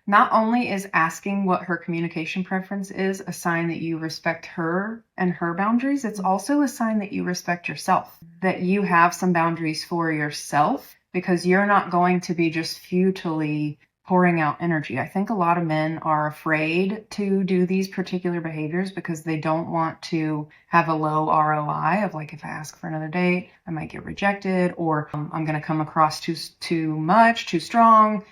Not only is asking what her communication preference is a sign that you respect her and her boundaries, it's also a sign that you respect yourself, that you have some boundaries for yourself, because you're not going to be just futilely pouring out energy. I think a lot of men are afraid to do these particular behaviors because they don't want to have a low ROI of like, if I ask for another date, I might get rejected, or I'm going to come across too much, too strong.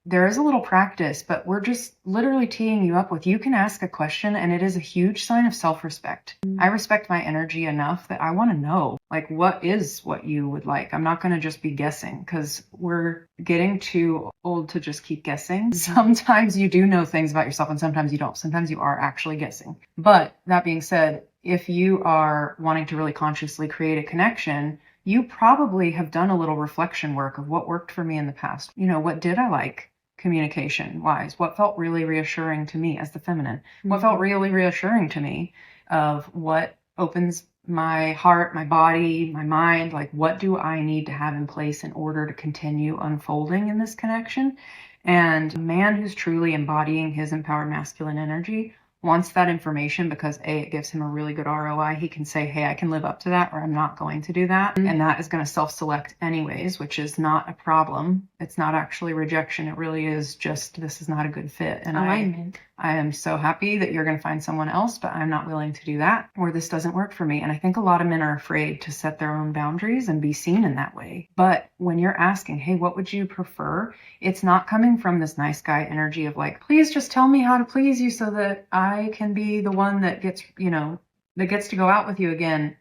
There is a little practice, but we're just literally teeing you up with, you can ask a question and it is a huge sign of self-respect. I respect my energy enough that I want to know, like, what you would like. I'm not going to just be guessing, because we're getting too old to just keep guessing. Sometimes you do know things about yourself and sometimes you don't. Sometimes you are actually guessing. But that being said, if you are wanting to really consciously create a connection, you probably have done a little reflection work of what worked for me in the past. You know, what did I like communication wise? What felt really reassuring to me as the feminine? What felt really reassuring to me of what opens my heart, my body, my mind? Like, what do I need to have in place in order to continue unfolding in this connection? And a man who's truly embodying his empowered masculine energy wants that information because A, it gives him a really good ROI. He can say, hey, I can live up to that, or I'm not going to do that. And that is going to self-select anyways, which is not a problem. It's not actually rejection. It really is just, this is not a good fit. And I am so happy that you're going to find someone else, but I'm not willing to do that, or this doesn't work for me. And I think a lot of men are afraid to set their own boundaries and be seen in that way. But when you're asking, hey, what would you prefer? It's not coming from this nice guy energy of like, please just tell me how to please you so that I can be the one that gets, that gets to go out with you again.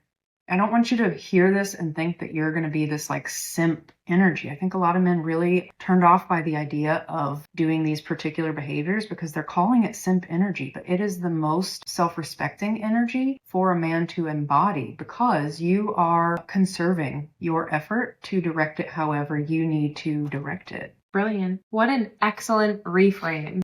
I don't want you to hear this and think that you're going to be this like simp energy. I think a lot of men really turned off by the idea of doing these particular behaviors because they're calling it simp energy, but it is the most self-respecting energy for a man to embody, because you are conserving your effort to direct it however you need to direct it. Brilliant. What an excellent reframe.